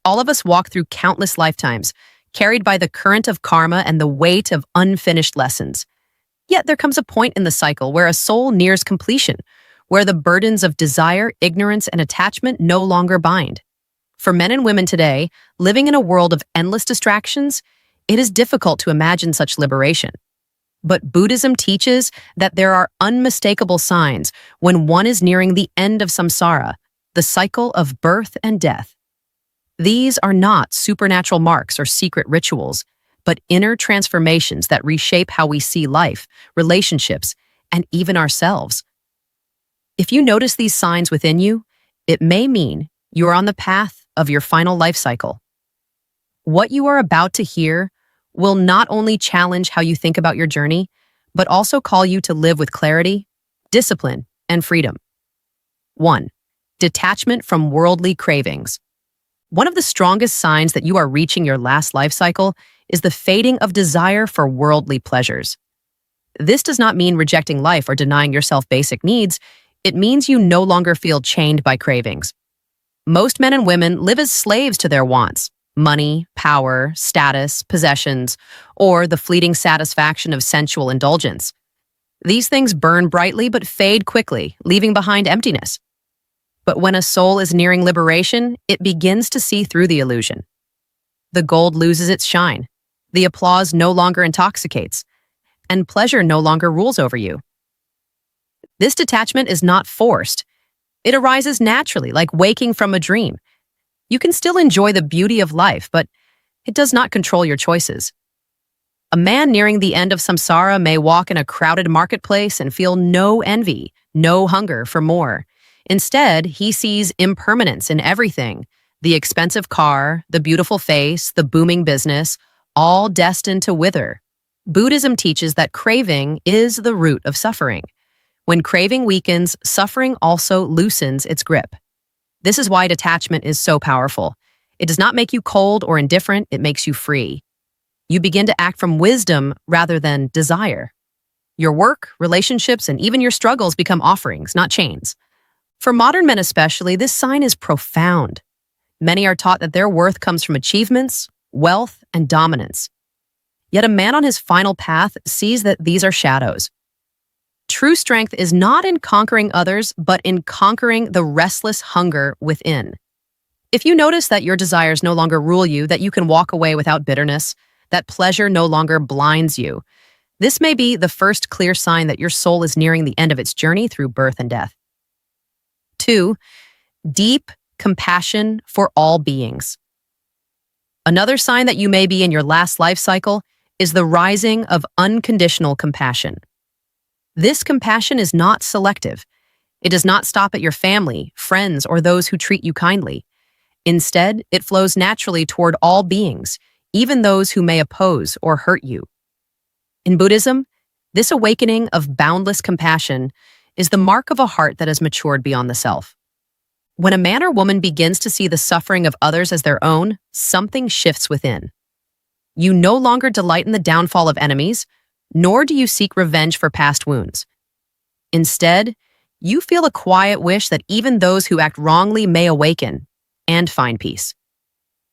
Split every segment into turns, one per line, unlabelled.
All of us walk through countless lifetimes, carried by the current of karma and the weight of unfinished lessons. Yet there comes a point in the cycle where a soul nears completion, where the burdens of desire, ignorance, and attachment no longer bind. For men and women today, living in a world of endless distractions, it is difficult to imagine such liberation. But Buddhism teaches that there are unmistakable signs when one is nearing the end of samsara, the cycle of birth and death. These are not supernatural marks or secret rituals, but inner transformations that reshape how we see life, relationships, and even ourselves. If you notice these signs within you, it may mean you are on the path of your final life cycle. What you are about to hear will not only challenge how you think about your journey, but also call you to live with clarity, discipline, and freedom. 1. Detachment from worldly cravings. One of the strongest signs that you are reaching your last life cycle is the fading of desire for worldly pleasures. This does not mean rejecting life or denying yourself basic needs. It means you no longer feel chained by cravings. Most men and women live as slaves to their wants: money, power, status, possessions, or the fleeting satisfaction of sensual indulgence. These things burn brightly but fade quickly, leaving behind emptiness. But when a soul is nearing liberation, it begins to see through the illusion. The gold loses its shine, the applause no longer intoxicates, and pleasure no longer rules over you. This detachment is not forced. It arises naturally, like waking from a dream. You can still enjoy the beauty of life, but it does not control your choices. A man nearing the end of samsara may walk in a crowded marketplace and feel no envy, no hunger for more. Instead, he sees impermanence in everything: the expensive car, the beautiful face, the booming business, all destined to wither. Buddhism teaches that craving is the root of suffering. When craving weakens, suffering also loosens its grip. This is why detachment is so powerful. It does not make you cold or indifferent, it makes you free. You begin to act from wisdom rather than desire. Your work, relationships, and even your struggles become offerings, not chains. For modern men especially, this sign is profound. Many are taught that their worth comes from achievements, wealth, and dominance. Yet a man on his final path sees that these are shadows. True strength is not in conquering others, but in conquering the restless hunger within. If you notice that your desires no longer rule you, that you can walk away without bitterness, that pleasure no longer blinds you, this may be the first clear sign that your soul is nearing the end of its journey through birth and death. 2. Deep compassion for all beings. Another sign that you may be in your last life cycle is the rising of unconditional compassion. This compassion is not selective. It does not stop at your family, friends, or those who treat you kindly. Instead, it flows naturally toward all beings, even those who may oppose or hurt you. In Buddhism, this awakening of boundless compassion is the mark of a heart that has matured beyond the self. When a man or woman begins to see the suffering of others as their own, something shifts within. You no longer delight in the downfall of enemies, nor do you seek revenge for past wounds. Instead, you feel a quiet wish that even those who act wrongly may awaken and find peace.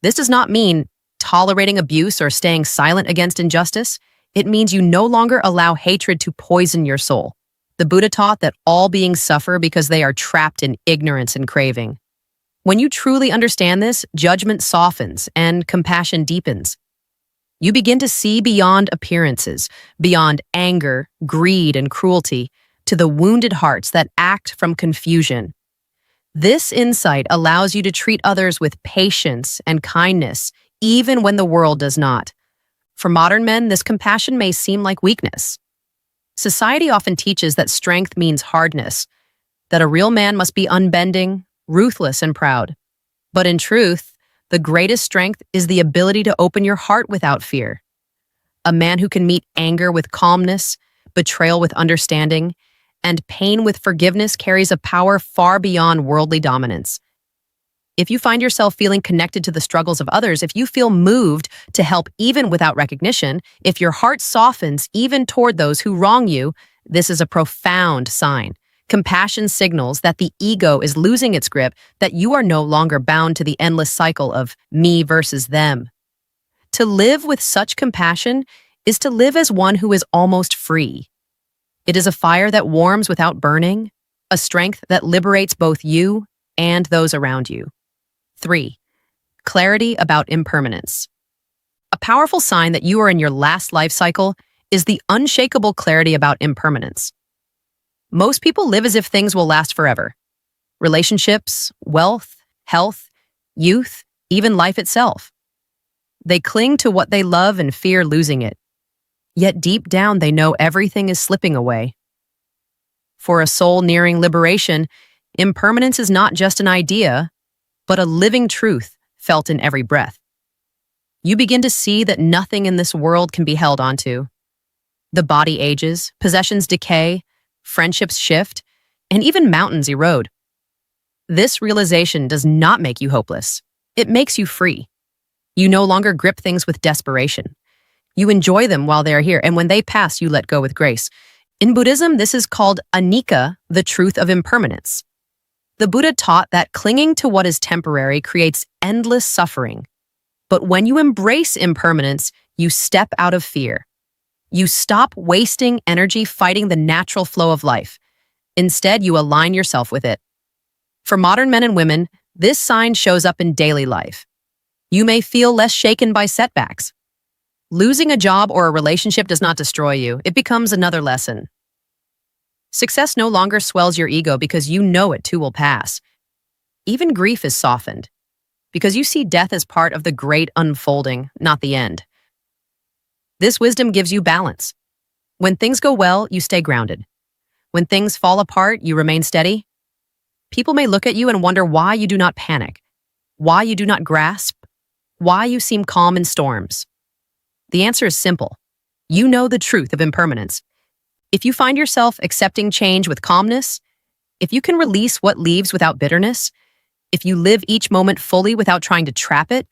This does not mean tolerating abuse or staying silent against injustice. It means you no longer allow hatred to poison your soul. The Buddha taught that all beings suffer because they are trapped in ignorance and craving. When you truly understand this, judgment softens and compassion deepens. You begin to see beyond appearances, beyond anger, greed, and cruelty, to the wounded hearts that act from confusion. This insight allows you to treat others with patience and kindness, even when the world does not. For modern men, this compassion may seem like weakness. Society often teaches that strength means hardness, that a real man must be unbending, ruthless, and proud. But in truth, the greatest strength is the ability to open your heart without fear. A man who can meet anger with calmness, betrayal with understanding, and pain with forgiveness carries a power far beyond worldly dominance. If you find yourself feeling connected to the struggles of others, if you feel moved to help even without recognition, if your heart softens even toward those who wrong you, this is a profound sign. Compassion signals that the ego is losing its grip, that you are no longer bound to the endless cycle of me versus them. To live with such compassion is to live as one who is almost free. It is a fire that warms without burning, a strength that liberates both you and those around you. 3. Clarity about impermanence. A powerful sign that you are in your last life cycle is the unshakable clarity about impermanence. Most people live as if things will last forever. Relationships, wealth, health, youth, even life itself. They cling to what they love and fear losing it. Yet deep down they know everything is slipping away. For a soul nearing liberation, impermanence is not just an idea, but a living truth felt in every breath. You begin to see that nothing in this world can be held onto. The body ages, possessions decay, friendships shift, and even mountains erode. This realization does not make you hopeless. It makes you free. You no longer grip things with desperation. You enjoy them while they are here, and when they pass, you let go with grace. In Buddhism, this is called anicca, the truth of impermanence. The Buddha taught that clinging to what is temporary creates endless suffering. But when you embrace impermanence, you step out of fear. You stop wasting energy fighting the natural flow of life. Instead, you align yourself with it. For modern men and women, this sign shows up in daily life. You may feel less shaken by setbacks. Losing a job or a relationship does not destroy you. It becomes another lesson. Success no longer swells your ego because you know it too will pass. Even grief is softened because you see death as part of the great unfolding, not the end. This wisdom gives you balance. When things go well, you stay grounded. When things fall apart, you remain steady. People may look at you and wonder why you do not panic, why you do not grasp, why you seem calm in storms. The answer is simple. You know the truth of impermanence. If you find yourself accepting change with calmness, if you can release what leaves without bitterness, if you live each moment fully without trying to trap it,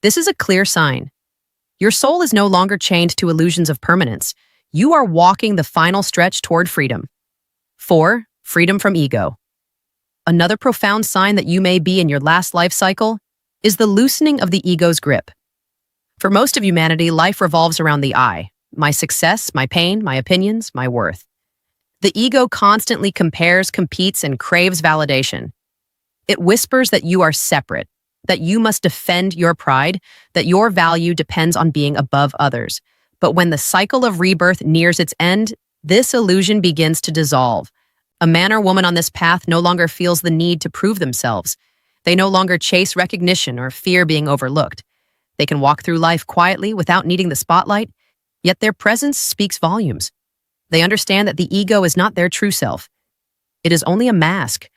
this is a clear sign. Your soul is no longer chained to illusions of permanence. You are walking the final stretch toward freedom. 4. Freedom from ego. Another profound sign that you may be in your last life cycle is the loosening of the ego's grip. For most of humanity, life revolves around the I, my success, my pain, my opinions, my worth. The ego constantly compares, competes, and craves validation. It whispers that you are separate, that you must defend your pride, that your value depends on being above others. But when the cycle of rebirth nears its end, this illusion begins to dissolve. A man or woman on this path no longer feels the need to prove themselves. They no longer chase recognition or fear being overlooked. They can walk through life quietly without needing the spotlight, yet their presence speaks volumes. They understand that the ego is not their true self. It is only a mask,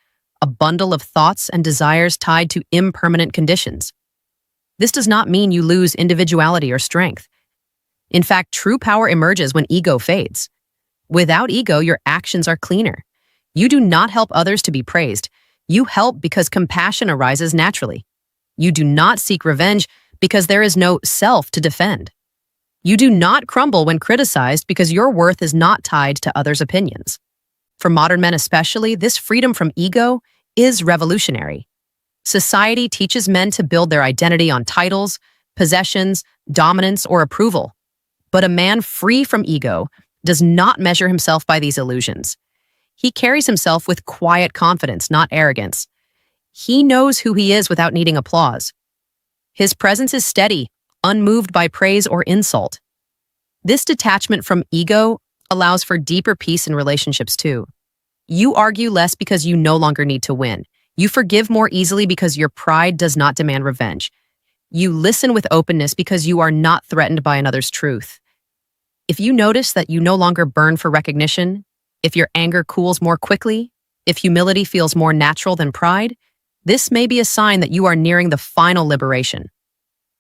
a bundle of thoughts and desires tied to impermanent conditions. This does not mean you lose individuality or strength. In fact, true power emerges when ego fades. Without ego, your actions are cleaner. You do not help others to be praised. You help because compassion arises naturally. You do not seek revenge because there is no self to defend. You do not crumble when criticized because your worth is not tied to others' opinions. For modern men especially, this freedom from ego is revolutionary. Society teaches men to build their identity on titles, possessions, dominance, or approval. But a man free from ego does not measure himself by these illusions. He carries himself with quiet confidence, not arrogance. He knows who he is without needing applause. His presence is steady, unmoved by praise or insult. This detachment from ego allows for deeper peace in relationships too. You argue less because you no longer need to win. You forgive more easily because your pride does not demand revenge. You listen with openness because you are not threatened by another's truth. If you notice that you no longer burn for recognition, if your anger cools more quickly, if humility feels more natural than pride, this may be a sign that you are nearing the final liberation.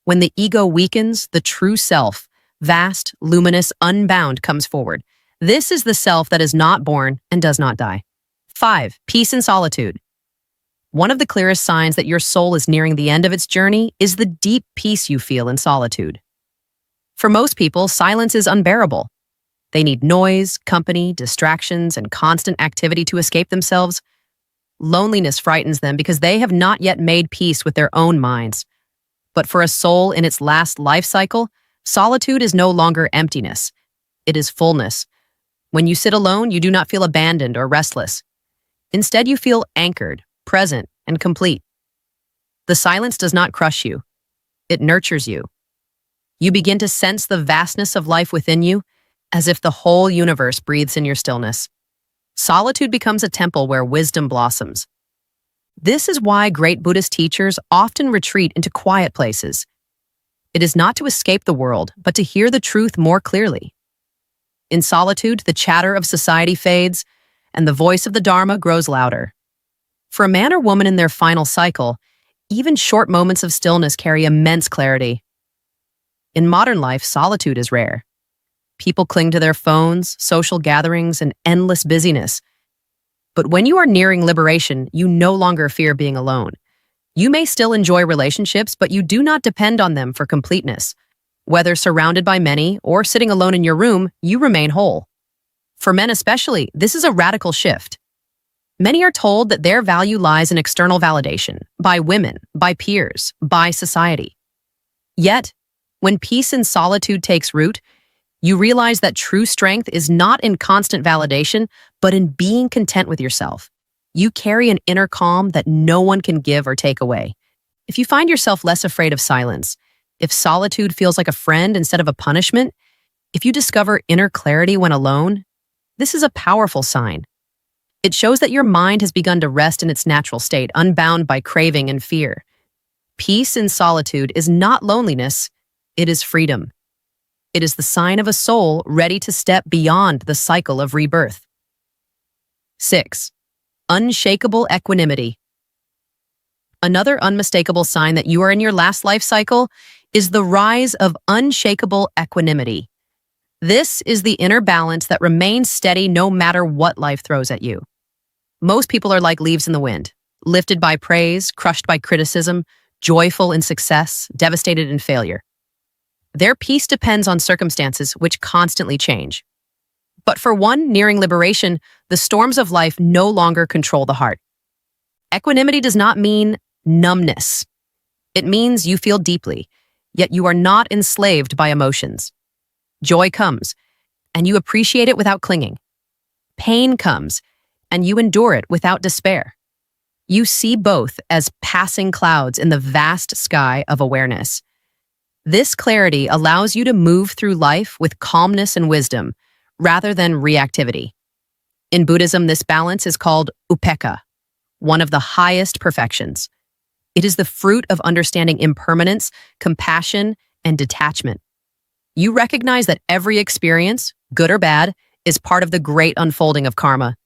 When the ego weakens, the true self, vast, luminous, unbound, comes forward. This is the self that is not born and does not die. 5. Peace and solitude. One of the clearest signs that your soul is nearing the end of its journey is the deep peace you feel in solitude. For most people, silence is unbearable. They need noise, company, distractions, and constant activity to escape themselves. Loneliness frightens them because they have not yet made peace with their own minds. But for a soul in its last life cycle, solitude is no longer emptiness. It is fullness. When you sit alone, you do not feel abandoned or restless. Instead, you feel anchored, present, and complete. The silence does not crush you. It nurtures you. You begin to sense the vastness of life within you, as if the whole universe breathes in your stillness. Solitude becomes a temple where wisdom blossoms. This is why great Buddhist teachers often retreat into quiet places. It is not to escape the world, but to hear the truth more clearly. In solitude, the chatter of society fades, and the voice of the Dharma grows louder. For a man or woman in their final cycle, even short moments of stillness carry immense clarity. In modern life, solitude is rare. People cling to their phones, social gatherings, and endless busyness. But when you are nearing liberation, you no longer fear being alone. You may still enjoy relationships, but you do not depend on them for completeness. Whether surrounded by many or sitting alone in your room, you remain whole. For men especially, this is a radical shift. Many are told that their value lies in external validation, by women, by peers, by society. Yet, when peace and solitude takes root, you realize that true strength is not in constant validation, but in being content with yourself. You carry an inner calm that no one can give or take away. If you find yourself less afraid of silence, if solitude feels like a friend instead of a punishment, if you discover inner clarity when alone, this is a powerful sign. It shows that your mind has begun to rest in its natural state, unbound by craving and fear. Peace in solitude is not loneliness, it is freedom. It is the sign of a soul ready to step beyond the cycle of rebirth. 6. Unshakable equanimity. Another unmistakable sign that you are in your last life cycle is the rise of unshakable equanimity. This is the inner balance that remains steady no matter what life throws at you. Most people are like leaves in the wind, lifted by praise, crushed by criticism, joyful in success, devastated in failure. Their peace depends on circumstances which constantly change. But for one nearing liberation, the storms of life no longer control the heart. Equanimity does not mean numbness. It means you feel deeply, yet you are not enslaved by emotions. Joy comes, and you appreciate it without clinging. Pain comes, and you endure it without despair. You see both as passing clouds in the vast sky of awareness. This clarity allows you to move through life with calmness and wisdom, rather than reactivity. In Buddhism, this balance is called upekkha, one of the highest perfections. It is the fruit of understanding impermanence, compassion, and detachment. You recognize that every experience, good or bad, is part of the great unfolding of karma.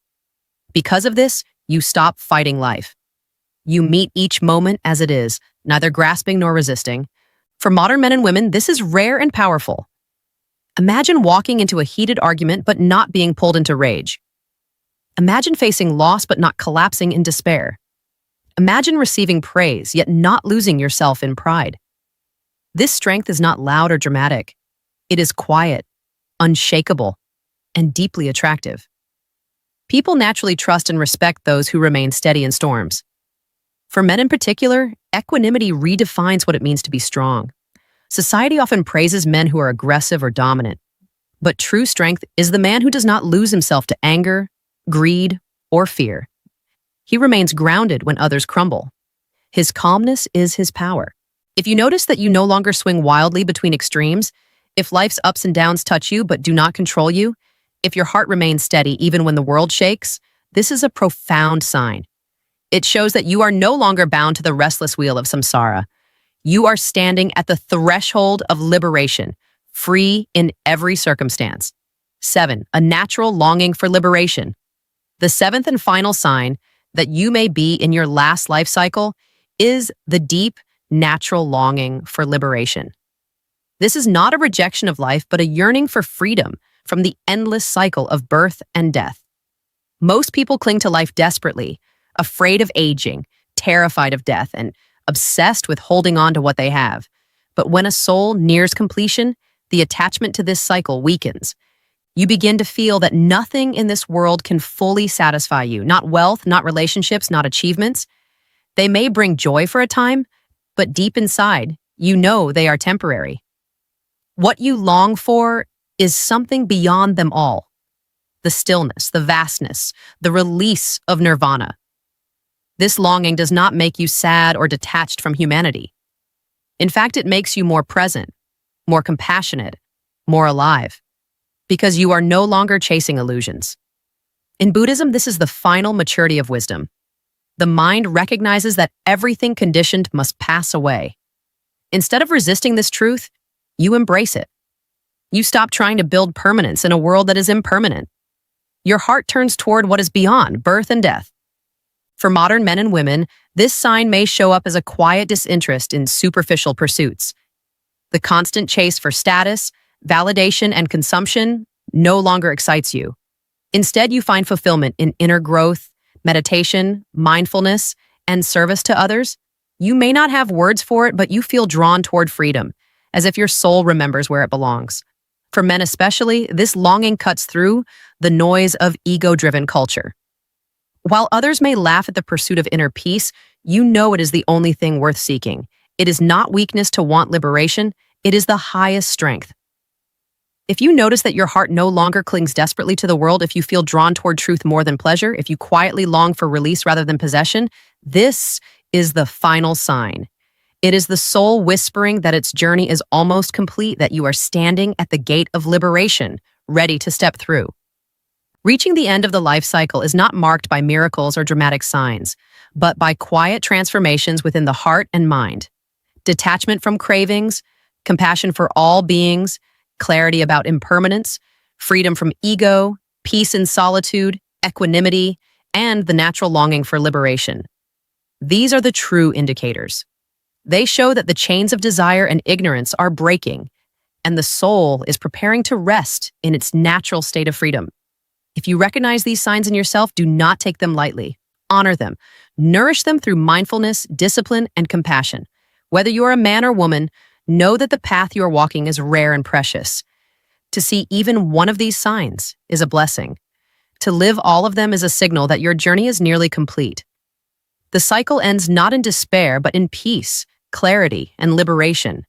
Because of this, you stop fighting life. You meet each moment as it is, neither grasping nor resisting. For modern men and women, this is rare and powerful. Imagine walking into a heated argument but not being pulled into rage. Imagine facing loss but not collapsing in despair. Imagine receiving praise yet not losing yourself in pride. This strength is not loud or dramatic. It is quiet, unshakable, and deeply attractive. People naturally trust and respect those who remain steady in storms. For men in particular, equanimity redefines what it means to be strong. Society often praises men who are aggressive or dominant, but true strength is the man who does not lose himself to anger, greed, or fear. He remains grounded when others crumble. His calmness is his power. If you notice that you no longer swing wildly between extremes, if life's ups and downs touch you but do not control you, if your heart remains steady even when the world shakes, this is a profound sign. It shows that you are no longer bound to the restless wheel of samsara. You are standing at the threshold of liberation, free in every circumstance. 7. A natural longing for liberation. The seventh and final sign that you may be in your last life cycle is the deep, natural longing for liberation. This is not a rejection of life, but a yearning for freedom from the endless cycle of birth and death. Most people cling to life desperately, afraid of aging, terrified of death, and obsessed with holding on to what they have. But when a soul nears completion, the attachment to this cycle weakens. You begin to feel that nothing in this world can fully satisfy you. Not wealth, not relationships, not achievements. They may bring joy for a time, but deep inside, you know they are temporary. What you long for is something beyond them all. The stillness, the vastness, the release of nirvana. This longing does not make you sad or detached from humanity. In fact, it makes you more present, more compassionate, more alive, because you are no longer chasing illusions. In Buddhism, this is the final maturity of wisdom. The mind recognizes that everything conditioned must pass away. Instead of resisting this truth, you embrace it. You stop trying to build permanence in a world that is impermanent. Your heart turns toward what is beyond birth and death. For modern men and women, this sign may show up as a quiet disinterest in superficial pursuits. The constant chase for status, validation, and consumption no longer excites you. Instead, you find fulfillment in inner growth, meditation, mindfulness, and service to others. You may not have words for it, but you feel drawn toward freedom, as if your soul remembers where it belongs. For men especially, this longing cuts through the noise of ego-driven culture. While others may laugh at the pursuit of inner peace, you know it is the only thing worth seeking. It is not weakness to want liberation, it is the highest strength. If you notice that your heart no longer clings desperately to the world, if you feel drawn toward truth more than pleasure, if you quietly long for release rather than possession, this is the final sign. It is the soul whispering that its journey is almost complete, that you are standing at the gate of liberation, ready to step through. Reaching the end of the life cycle is not marked by miracles or dramatic signs, but by quiet transformations within the heart and mind. Detachment from cravings, compassion for all beings, clarity about impermanence, freedom from ego, peace in solitude, equanimity, and the natural longing for liberation. These are the true indicators. They show that the chains of desire and ignorance are breaking, and the soul is preparing to rest in its natural state of freedom. If you recognize these signs in yourself, do not take them lightly. Honor them. Nourish them through mindfulness, discipline, and compassion. Whether you are a man or woman, know that the path you are walking is rare and precious. To see even one of these signs is a blessing. To live all of them is a signal that your journey is nearly complete. The cycle ends not in despair, but in peace, clarity, and liberation.